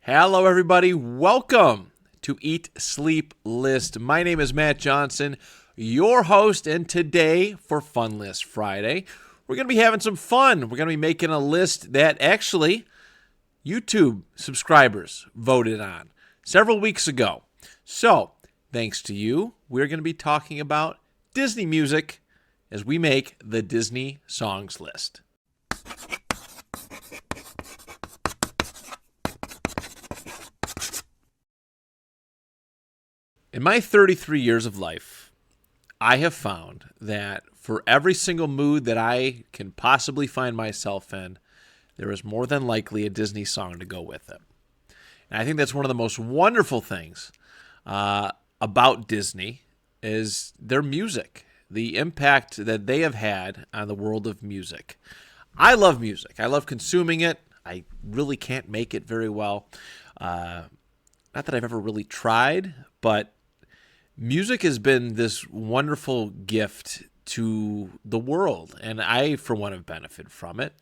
Hello, everybody. Welcome to Eat, Sleep, List. My name is Matt Johnson, your host, and today for Fun List Friday, we're going to be having some fun. We're going to be making a list that actually YouTube subscribers voted on several weeks ago. So, thanks to you, we're going to be talking about Disney music as we make the Disney songs list. In my 33 years of life, I have found that for every single mood that I can possibly find myself in, there is more than likely a Disney song to go with it. And I think that's one of the most wonderful things about Disney is their music, the impact that they have had on the world of music. I love music. I love consuming it. I really can't make it very well. Not that I've ever really tried, but music has been this wonderful gift to the world, and I, for one, have benefited from it.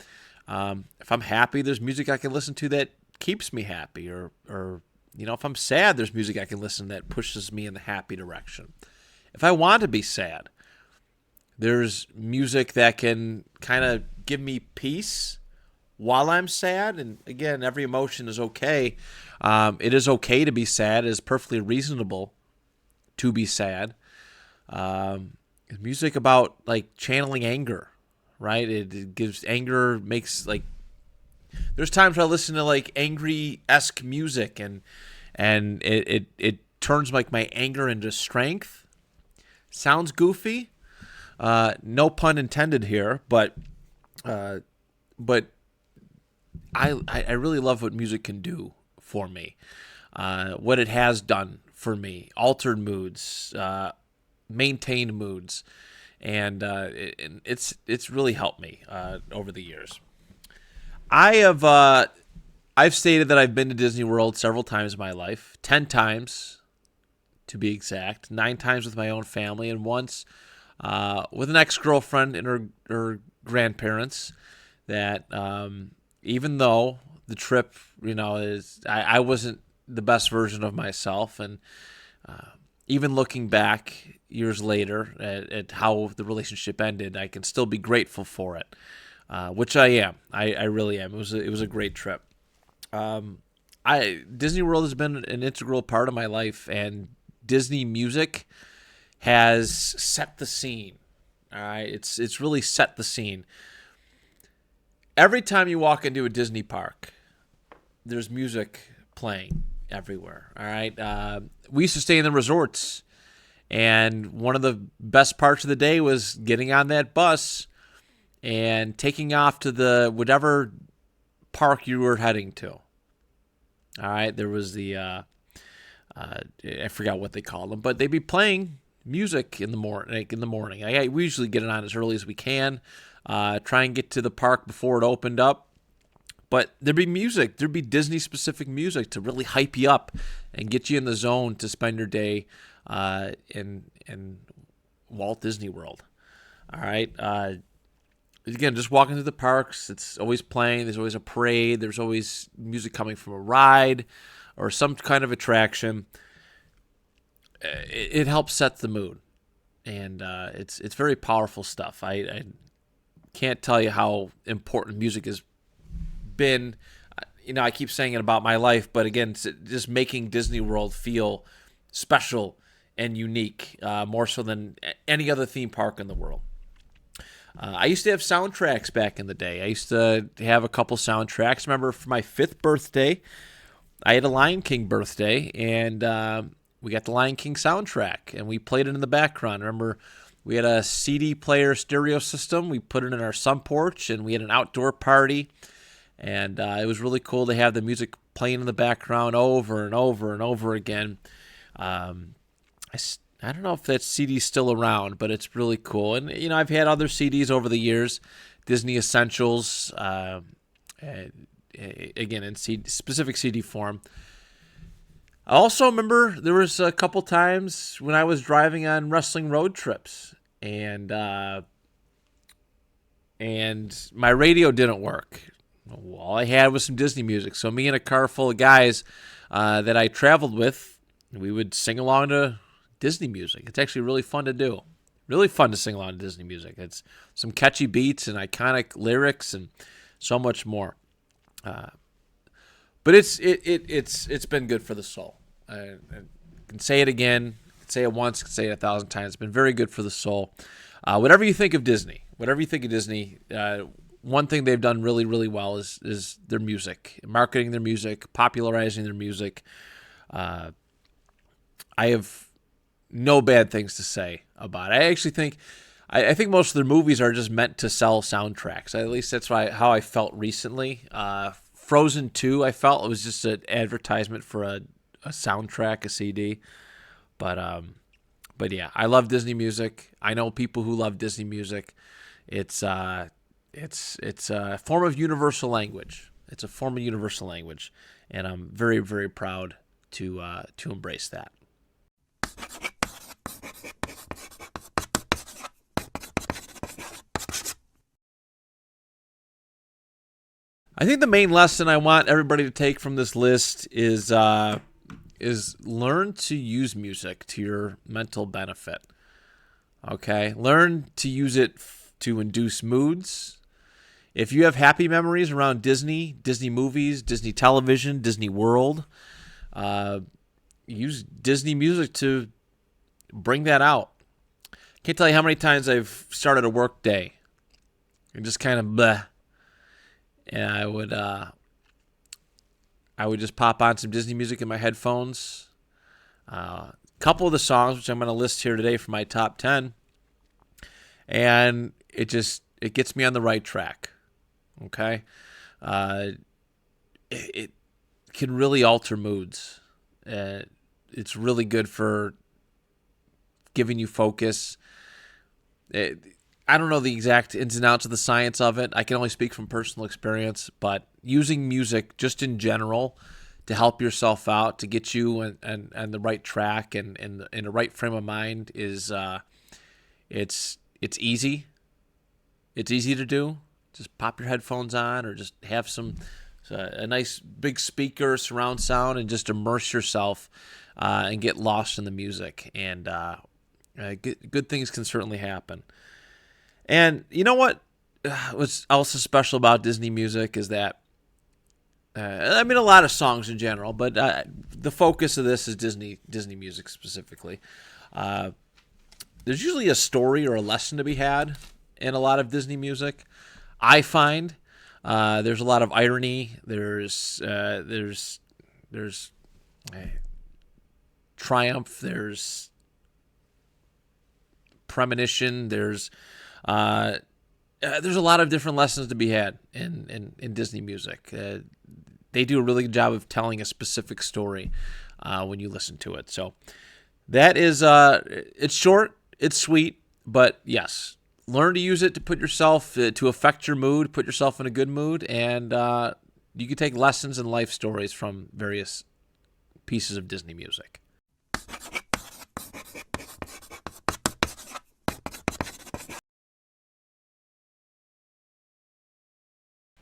If I'm happy, there's music I can listen to that keeps me happy, or if I'm sad, there's music I can listen that pushes me in the happy direction. If I want to be sad, there's music that can kind of give me peace while I'm sad. And again, every emotion is okay. It is okay to be sad. It is perfectly reasonable to be sad. Music about like channeling anger, right? It gives anger, makes like there's times where I listen to like angry-esque music and it turns like my anger into strength. Sounds goofy. No pun intended here, but I really love what music can do for me. What it has done for me, altered moods, maintained moods, and it's really helped me over the years. I've stated that I've been to Disney World several times in my life, 10 times to be exact, 9 times with my own family, and once with an ex-girlfriend and her grandparents. That even though the trip, I wasn't the best version of myself, and even looking back years later at how the relationship ended, I can still be grateful for it, which I am. I really am. It was a great trip. Disney World has been an integral part of my life, and Disney music has set the scene. All right, it's really set the scene. Every time you walk into a Disney park, there's music playing everywhere. All right. We used to stay in the resorts, and one of the best parts of the day was getting on that bus and taking off to the whatever park you were heading to. All right. There was the I forgot what they called them, but they'd be playing music in the morning. We usually get it on as early as we can. Try and get to the park before it opened up. But there'd be music. There'd be Disney-specific music to really hype you up and get you in the zone to spend your day in Walt Disney World. All right. Again, just walking through the parks, it's always playing. There's always a parade. There's always music coming from a ride or some kind of attraction. It helps set the mood, and it's very powerful stuff. I can't tell you how important music has been. I keep saying it about my life, but again, it's just making Disney World feel special and unique, more so than any other theme park in the world. I used to have soundtracks back in the day. I used to have a couple soundtracks. Remember, for my 5th birthday, I had a Lion King birthday, and we got the Lion King soundtrack, and we played it in the background. Remember, we had a CD player stereo system. We put it in our sun porch, and we had an outdoor party. And it was really cool to have the music playing in the background over and over and over again. I don't know if that CD's still around, but it's really cool. And, I've had other CDs over the years, Disney Essentials, again, in specific CD form. I also remember there was a couple times when I was driving on wrestling road trips, and my radio didn't work. all I had was some Disney music. So me and a car full of guys that I traveled with, we would sing along to Disney music. It's actually really fun to do. Really fun to sing along to Disney music. It's some catchy beats and iconic lyrics and so much more. But it's been good for the soul. I can say it again, can say it once, can say it 1,000 times. It's been very good for the soul. Whatever you think of Disney, one thing they've done really, really well is their music, marketing their music, popularizing their music. I have no bad things to say about it. I actually think, I think most of their movies are just meant to sell soundtracks. At least that's how I felt recently. Frozen 2, I felt it was just an advertisement for a soundtrack, a CD. But yeah, I love Disney music. I know people who love Disney music. It's a form of universal language. It's a form of universal language, and I'm very, very proud to embrace that. I think the main lesson I want everybody to take from this list is learn to use music to your mental benefit. Okay? Learn to use it to induce moods. If you have happy memories around Disney movies, Disney television, Disney World, use Disney music to bring that out. Can't tell you how many times I've started a work day and just kind of bleh. And I would just pop on some Disney music in my headphones. A couple of the songs, which I'm going to list here today for my top 10. And it gets me on the right track. Okay? It can really alter moods. It's really good for giving you focus. I don't know the exact ins and outs of the science of it. I can only speak from personal experience, but using music just in general to help yourself out, to get you and the right track and in the right frame of mind is it's easy. It's easy to do. Just pop your headphones on or just have a nice big speaker, surround sound, and just immerse yourself and get lost in the music. And good things can certainly happen. And you know what's also special about Disney music is that, a lot of songs in general, but the focus of this is Disney music specifically. There's usually a story or a lesson to be had in a lot of Disney music. I find there's a lot of irony. There's triumph. There's premonition. There's a lot of different lessons to be had in Disney music. They do a really good job of telling a specific story when you listen to it. So that is, it's short, it's sweet, but yes, learn to use it to put yourself, to affect your mood, put yourself in a good mood, and you can take lessons and life stories from various pieces of Disney music.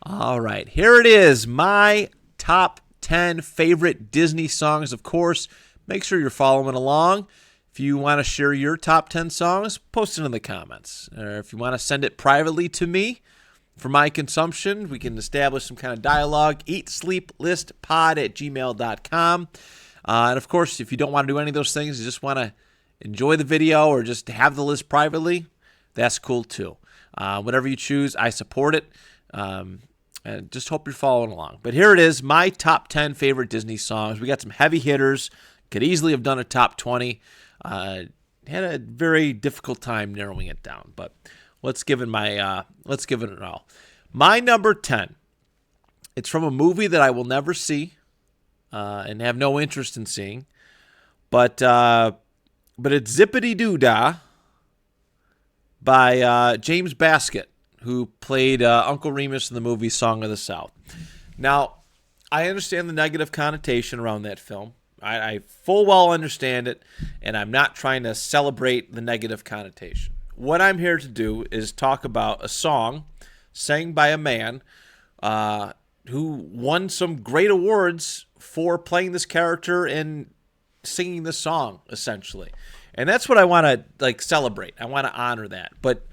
All right, here it is, my top 10 favorite Disney songs. Of course, make sure you're following along. If you want to share your top 10 songs, post it in the comments. Or if you want to send it privately to me for my consumption, we can establish some kind of dialogue. eatsleeplistpod@gmail.com. And of course, if you don't want to do any of those things, you just want to enjoy the video or just have the list privately, that's cool too. Whatever you choose, I support it. And just hope you're following along. But here it is, my top 10 favorite Disney songs. We got some heavy hitters. Could easily have done a top 20. Had a very difficult time narrowing it down. But let's give it an all. My number 10. It's from a movie that I will never see and have no interest in seeing. But it's Zippity Doo Dah by James Baskett, who played Uncle Remus in the movie Song of the South. Now, I understand the negative connotation around that film. I full well understand it, and I'm not trying to celebrate the negative connotation. What I'm here to do is talk about a song sang by a man who won some great awards for playing this character and singing this song, essentially. And that's what I want to like celebrate. I want to honor that. But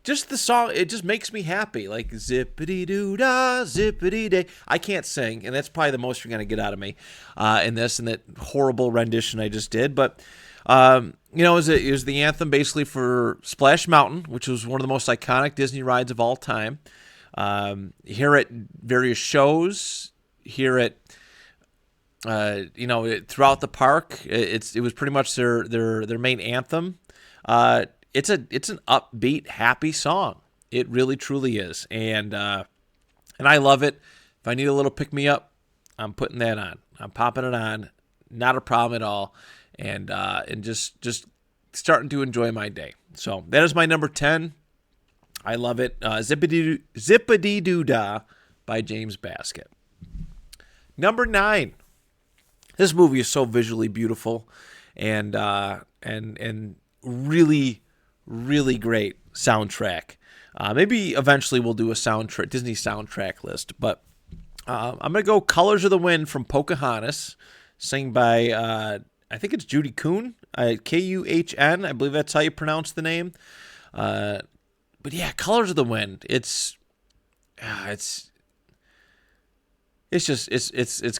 just the song, it just makes me happy. Like zippity doo dah, zippity day. I can't sing, and that's probably the most you're gonna get out of me in that horrible rendition I just did. But it was the anthem basically for Splash Mountain, which was one of the most iconic Disney rides of all time. Here at various shows, here at throughout the park, it was pretty much their main anthem. It's an upbeat, happy song. It really, truly is, and I love it. If I need a little pick me up, I'm putting that on. I'm popping it on. Not a problem at all, and just starting to enjoy my day. So that is my number 10. I love it. Zippity Doo Dah by James Baskett. Number 9. This movie is so visually beautiful, and really, really great soundtrack. Maybe eventually we'll do a Disney soundtrack list, but I'm gonna go "Colors of the Wind" from Pocahontas, sung by I think it's Judy Kuhn, Kuhn. I believe that's how you pronounce the name. But yeah, "Colors of the Wind." It's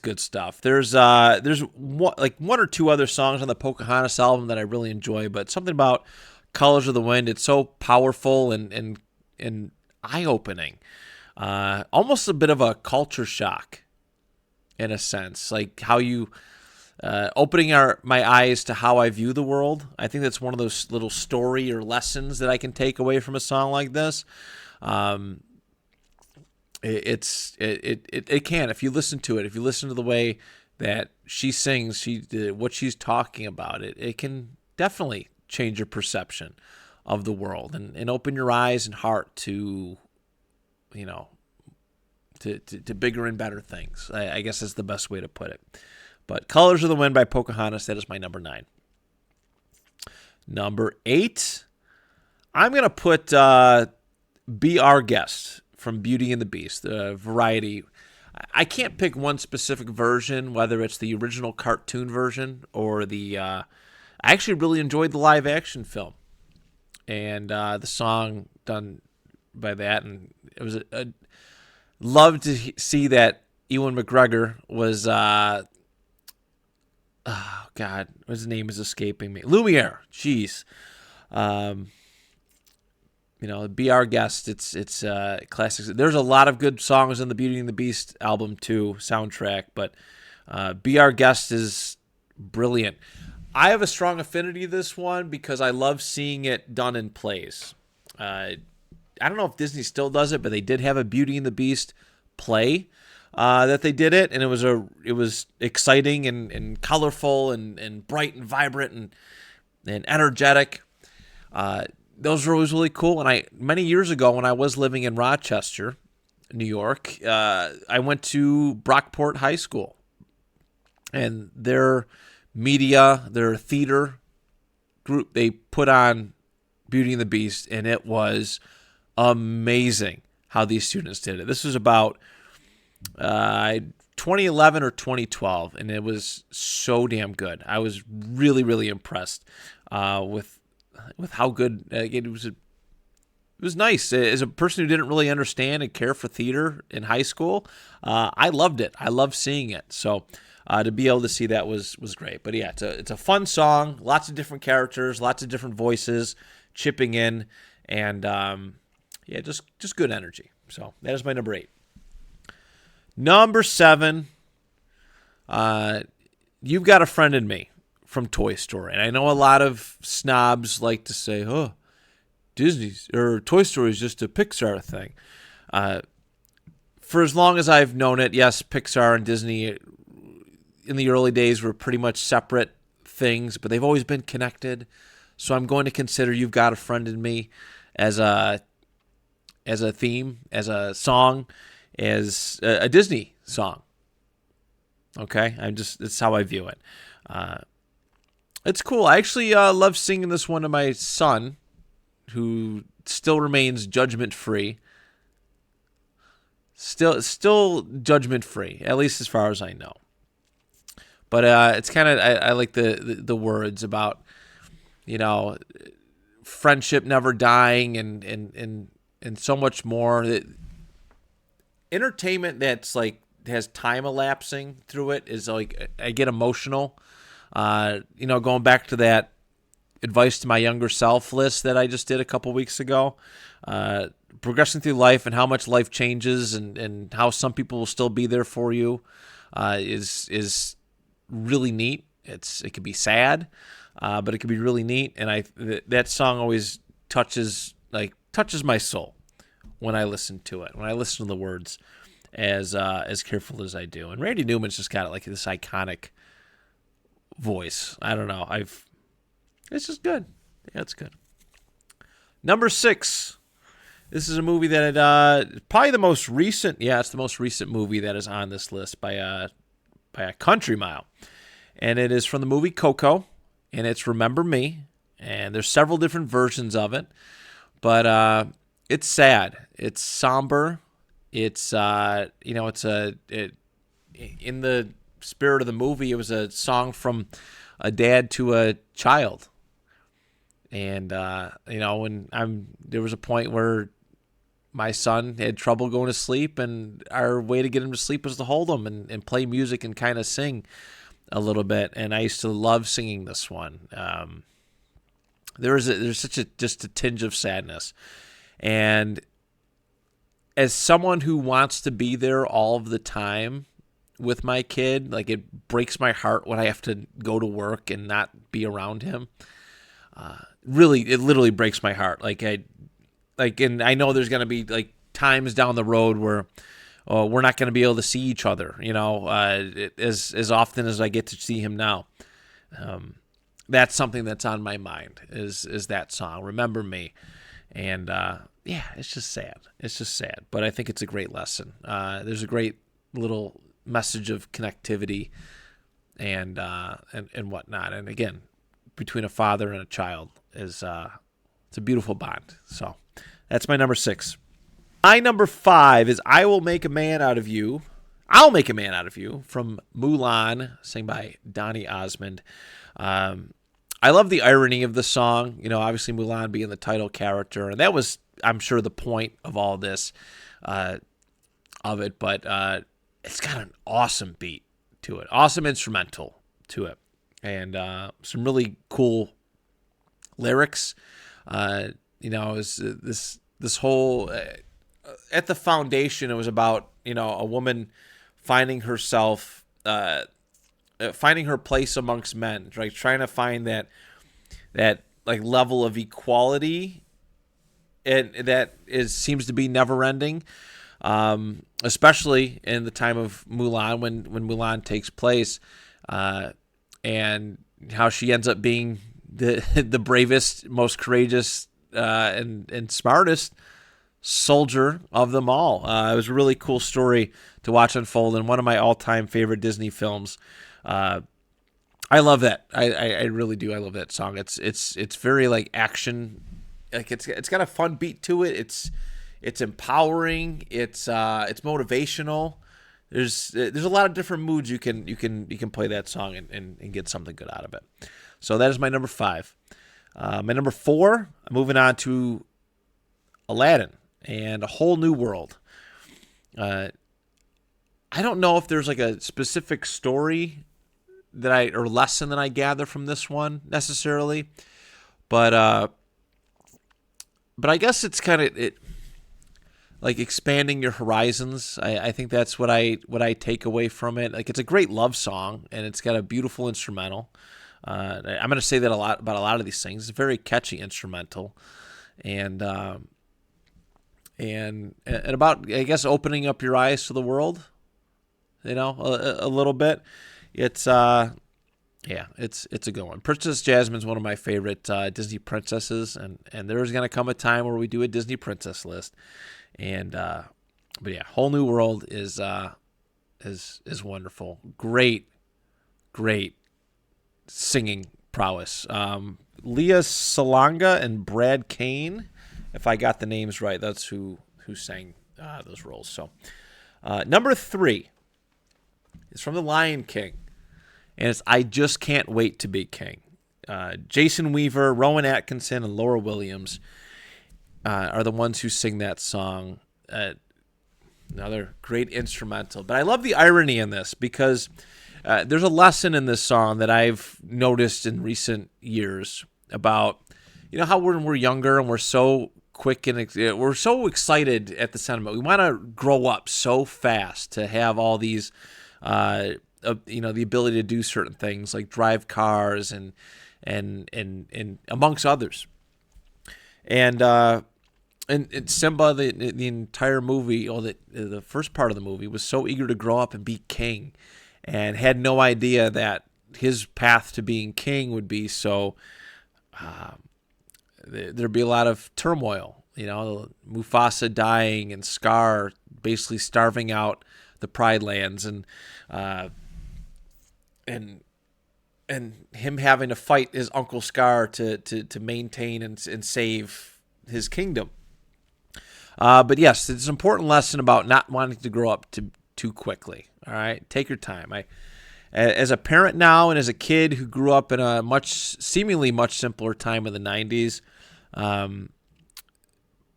good stuff. There's one or two other songs on the Pocahontas album that I really enjoy, but something about "Colors of the Wind," it's so powerful and eye-opening. Almost a bit of a culture shock in a sense, like how you opening my eyes to how I view the world. I think that's one of those little story or lessons that I can take away from a song like this. It can, if you listen to it, if you listen to the way that she sings, what she's talking about, it can definitely change your perception of the world and open your eyes and heart to bigger and better things. I guess is the best way to put it. But "Colors of the Wind" by Pocahontas, that is my number 9. Number 8, I'm going to put "Be Our Guest" from Beauty and the Beast, the variety. I can't pick one specific version, whether it's the original cartoon version or I actually really enjoyed the live action film and the song done by that. And it was love to see that Ewan McGregor was, oh God, his name is escaping me. Lumiere, jeez. "Be Our Guest." It's classics. There's a lot of good songs on the Beauty and the Beast album too, soundtrack. But "Be Our Guest" is brilliant. I have a strong affinity to this one because I love seeing it done in plays. I don't know if Disney still does it, but they did have a Beauty and the Beast play that they did it, and it was exciting and colorful and bright and vibrant and energetic. Those were always really cool. And many years ago when I was living in Rochester, New York, I went to Brockport High School, and their theater group, they put on Beauty and the Beast, and it was amazing how these students did it. This was about 2011 or 2012, and it was so damn good. I was really, really impressed with how good it was. It was nice. As a person who didn't really understand and care for theater in high school, I loved it. I loved seeing it. So to be able to see that was great. But yeah, it's a fun song. Lots of different characters, lots of different voices chipping in, and just good energy. So that is my number 8. Number 7, "You've Got a Friend in Me" from Toy Story. And I know a lot of snobs like to say, "Oh, Toy Story is just a Pixar thing." For as long as I've known it, yes, Pixar and Disney in the early days were pretty much separate things, but they've always been connected. So I'm going to consider "You've Got a Friend in Me" as a theme, as a song, as a Disney song. Okay, it's how I view it. It's cool. I actually love singing this one to my son, who still remains judgment-free. Still judgment free, at least as far as I know. But it's kind of I like the words about, you know, friendship never dying and so much more. Entertainment that's like has time elapsing through it is like I get emotional. Going back to that advice to my younger self list that I just did a couple weeks ago. Progressing through life and how much life changes and how some people will still be there for you is really neat. It could be sad, but it could be really neat. And that song always touches my soul when I listen to it. When I listen to the words as careful as I do. And Randy Newman's just got like this iconic voice. I don't know. It's just good. Yeah, it's good. Number 6. This is a movie that probably the most recent. Yeah, it's the most recent movie that is on this list by a country mile, and it is from the movie Coco, and it's Remember Me. And there's several different versions of it, but it's sad. It's somber. It's in the spirit of the movie, it was a song from a dad to a child. And there was a point where my son had trouble going to sleep, and our way to get him to sleep was to hold him and play music and kind of sing a little bit. And I used to love singing this one. There's such just a tinge of sadness, and as someone who wants to be there all of the time with my kid, like, it breaks my heart when I have to go to work and not be around him. It literally breaks my heart. And I know there's going to be like times down the road where we're not going to be able to see each other, as often as I get to see him now. That's something that's on my mind is that song, Remember Me. And it's just sad. It's just sad, but I think it's a great lesson. There's a great little message of connectivity and whatnot. And again, between a father and a child it's a beautiful bond. So that's my number 6. My number 5 is I Will Make a Man Out of You. I'll Make a Man Out of You from Mulan, sung by Donny Osmond. I love the irony of the song, obviously Mulan being the title character. And that was, I'm sure, the point of all this, of it. But it's got an awesome beat to it, awesome instrumental to it, and some really cool lyrics. This whole at the foundation, it was about a woman finding herself, finding her place amongst men, right? Trying to find that like level of equality, and that seems to be never ending. Especially in the time of Mulan, when Mulan takes place, and how she ends up being the bravest, most courageous, and smartest soldier of them all. It was a really cool story to watch unfold, and one of my all-time favorite Disney films. I love that. I really do. I love that song. It's very like action. Like it's got a fun beat to it. It's empowering. It's motivational. There's a lot of different moods you can play that song and get something good out of it. So that is my number 5. My number 4, I'm moving on to Aladdin and A Whole New World. I don't know if there's like a specific story or lesson that I gather from this one necessarily, but I guess it's kind of like expanding your horizons. I think that's what I take away from it. Like, it's a great love song, and it's got a beautiful instrumental. I'm going to say that about a lot of these things. It's a very catchy instrumental, and about, I guess, opening up your eyes to the world. A little bit. It's it's a good one. Princess Jasmine's one of my favorite Disney princesses, and there's going to come a time where we do a Disney princess list. And but yeah, Whole New World is wonderful. Great singing prowess. Leah Salonga and Brad Kane, if I got the names right, that's who sang those roles. So Number 3 is from The Lion King, and it's I Just Can't Wait to Be King. Jason Weaver, Rowan Atkinson, and Laura Williams are the ones who sing that song. Another great instrumental. But I love the irony in this because there's a lesson in this song that I've noticed in recent years about, how when we're younger and we're so quick and we're so excited at the sentiment. We want to grow up so fast to have all these, the ability to do certain things like drive cars and amongst others. And Simba, the entire movie, the first part of the movie, was so eager to grow up and be king, and had no idea that his path to being king would be so. There'd be a lot of turmoil, Mufasa dying and Scar basically starving out the Pride Lands, and him having to fight his uncle Scar to maintain and save his kingdom. But yes, it's an important lesson about not wanting to grow up too quickly. All right, take your time. As a parent now and as a kid who grew up in a seemingly much simpler time in the 90s,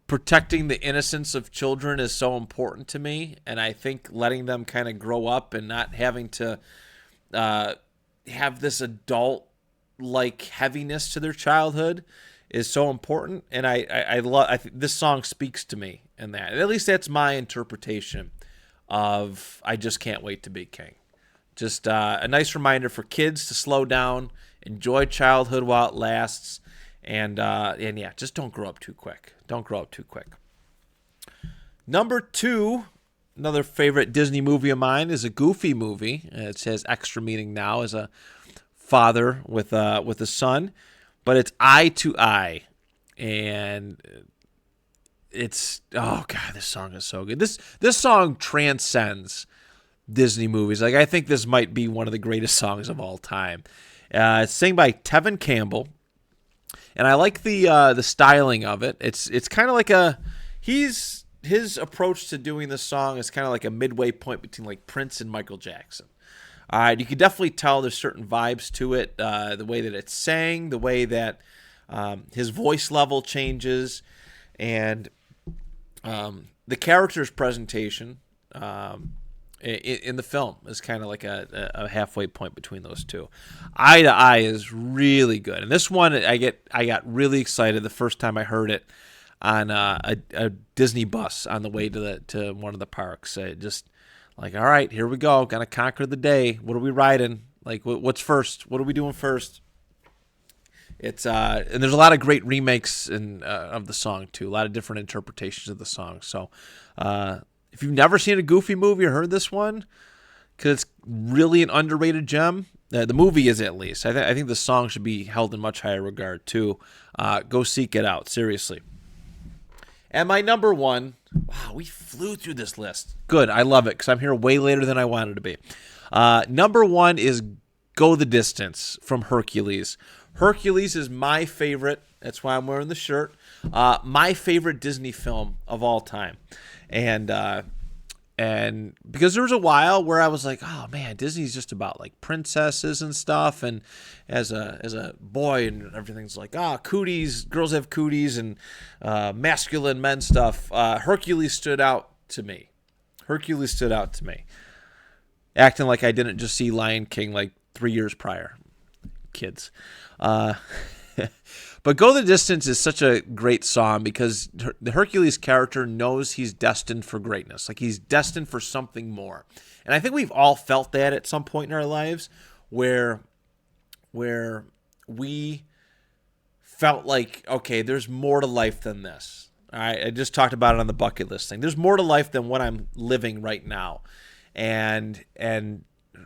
protecting the innocence of children is so important to me, and I think letting them kind of grow up and not having to have this adult-like heaviness to their childhood is so important. And I think this song speaks to me in that. And at least that's my interpretation of I Just Can't Wait to Be King. Just a nice reminder for kids to slow down, enjoy childhood while it lasts, and just don't grow up too quick. Don't grow up too quick. Number 2, another favorite Disney movie of mine, is a Goofy movie. It says extra meaning now as a father with a son, but it's Eye to Eye, and it's this song is so good. This song transcends Disney movies. Like, I think this might be one of the greatest songs of all time. It's sung by Tevin Campbell, and I like the styling of it. It's kind of like his approach to doing this song is kind of like a midway point between like Prince and Michael Jackson. All right, you can definitely tell there's certain vibes to it, the way that it's sang, the way that his voice level changes, and the character's presentation in the film is kind of like a halfway point between those two. Eye to Eye is really good, and this one I got really excited the first time I heard it on a Disney bus on the way to one of the parks. Just like, all right, here we go, gonna conquer the day. What are we riding? Like, what's first? What are we doing first? It's and there's a lot of great remakes of the song too. A lot of different interpretations of the song. So if you've never seen a Goofy movie or heard this one, because it's really an underrated gem. The movie is, at least. I think the song should be held in much higher regard too. Go seek it out, seriously. And my number 1, wow, we flew through this list. Good, I love it because I'm here way later than I wanted to be. Number 1 is Go the Distance from Hercules. Hercules is my favorite. That's why I'm wearing the shirt. My favorite Disney film of all time. And because there was a while where I was like, oh man, Disney's just about like princesses and stuff, and as a boy and everything's like, cooties, girls have cooties, and masculine men stuff. Hercules stood out to me. Acting like I didn't just see Lion King like 3 years prior. Kids. But Go the Distance is such a great song because the Hercules character knows he's destined for greatness. Like, he's destined for something more. And I think we've all felt that at some point in our lives where we felt like, okay, there's more to life than this. All right, I just talked about it on the bucket list thing. There's more to life than what I'm living right now. And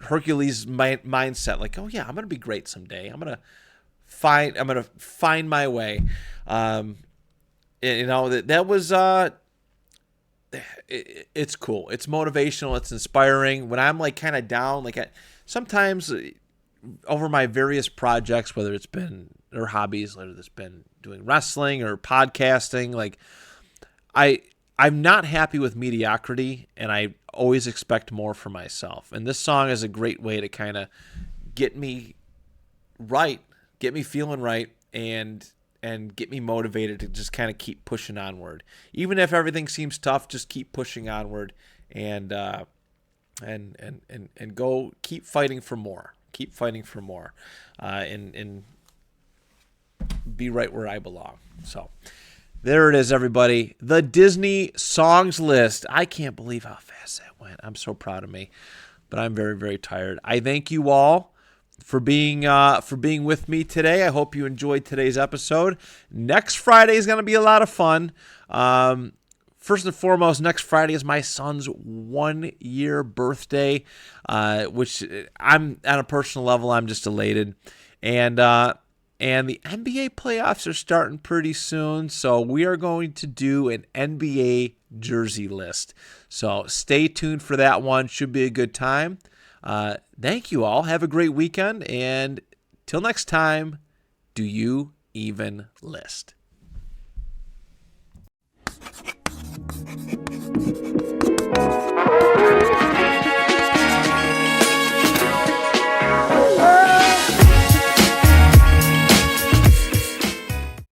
Hercules' mindset, like, oh yeah, I'm gonna be great someday. I'm gonna find my way. That was it's cool. It's motivational. It's inspiring. When I'm like kind of down, like sometimes over my various projects, whether it's been or hobbies, whether it's been doing wrestling or podcasting, like I'm not happy with mediocrity, and I always expect more for myself. And this song is a great way to kind of get me right, get me feeling right, and get me motivated to just kind of keep pushing onward. Even if everything seems tough, just keep pushing onward and go keep fighting for more. Keep fighting for more, and be right where I belong. So there it is, everybody. The Disney songs list. I can't believe how fast that went. I'm so proud of me, but I'm very, very tired. I thank you all for being with me today. I hope you enjoyed today's episode. Next Friday is going to be a lot of fun. First and foremost, next Friday is my son's 1-year birthday, which I'm on a personal level, I'm just elated. And the NBA playoffs are starting pretty soon, so we are going to do an NBA jersey list. So stay tuned for that one. Should be a good time. Thank you all. Have a great weekend, and till next time, do you even list?